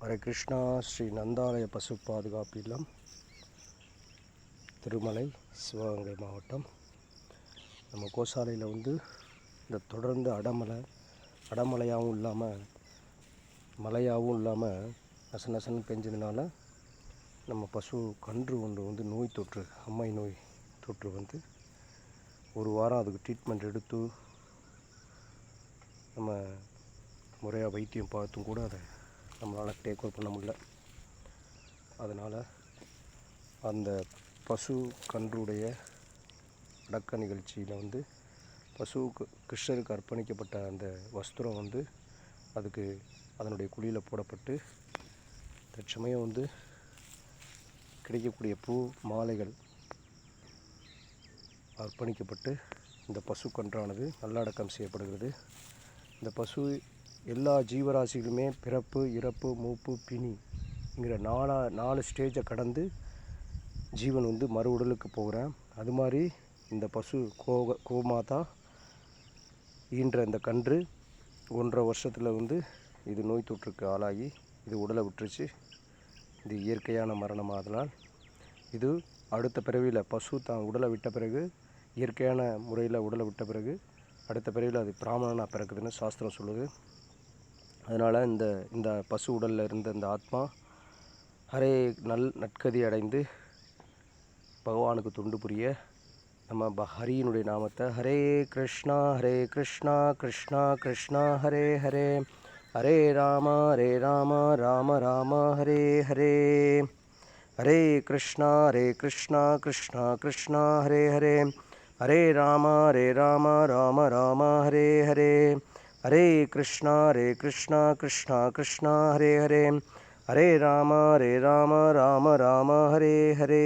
ஹரே கிருஷ்ணா. ஸ்ரீ நந்தாலய பசு பாதுகாப்பு இல்லம், திருமலை, சிவகங்கை மாவட்டம். நம்ம கோசாலையில் இந்த தொடர்ந்து அடமழையாகவும் இல்லாமல் மழையாகவும் இல்லாமல் நசன்னு பெஞ்சதுனால நம்ம பசு கன்று ஒன்று நோய் தொற்று, அம்மை நோய் தொற்று ஒரு வாரம் அதுக்கு ட்ரீட்மெண்ட் எடுத்து நம்ம முறையாக வைத்தியம் பார்த்தும் கூட அதை நம்மளால் டேக் ஓவர் பண்ண முடியல. அதனால் அந்த பசு கன்றுடைய அடக்க நிகழ்ச்சியில் பசுவுக்கு கிருஷ்ணருக்கு அர்ப்பணிக்கப்பட்ட அந்த வஸ்திரம் அதுக்கு அதனுடைய குழியில் போடப்பட்டு தற்சமயம் கிடைக்கக்கூடிய பூ மாலைகள் அர்ப்பணிக்கப்பட்டு இந்த பசு கன்றானது நல்லடக்கம் செய்யப்படுகிறது. இந்த பசு எல்லா ஜீவராசிகளுமே பிறப்பு, இறப்பு, மூப்பு, பிணிங்கிற 4 ஸ்டேஜை கடந்து ஜீவன் மறு உடலுக்கு போகிறேன். அது மாதிரி இந்த பசு கோமாதா ஈன்ற இந்த கன்று 1.5 வருஷத்தில் இது நோய் தொற்றுக்கு ஆளாகி இது உடலை விட்டுருச்சு. இது இயற்கையான மரணமாதலால் இது அடுத்த பிறவியில் பசு தான் உடலை விட்ட பிறகு, இயற்கையான முறையில் உடலை விட்ட பிறகு அடுத்த பிறவியில் அது பிராமணனாக பிறக்குதுன்னு சாஸ்திரம் சொல்லுது. அதனால் இந்த பசு உடலில் இருந்த இந்த ஆத்மா நற்கதி அடைந்து பகவானுக்கு தொண்டு புரிய நம்ம ஹரியினுடைய நாமத்தை ஹரே கிருஷ்ணா கிருஷ்ணா கிருஷ்ணா ஹரே ஹரே, ஹரே ராம ராம ராம ஹரே ஹரே, ஹரே கிருஷ்ணா கிருஷ்ணா கிருஷ்ணா ஹரே ஹரே, ஹரே ராம ராம ராம ஹரே ஹரே, ஹரே கிருஷ்ணா கிருஷ்ணா கிருஷ்ணா ஹரே ஹரே, ஹரே ராம ராம ராம ஹரே ஹரே.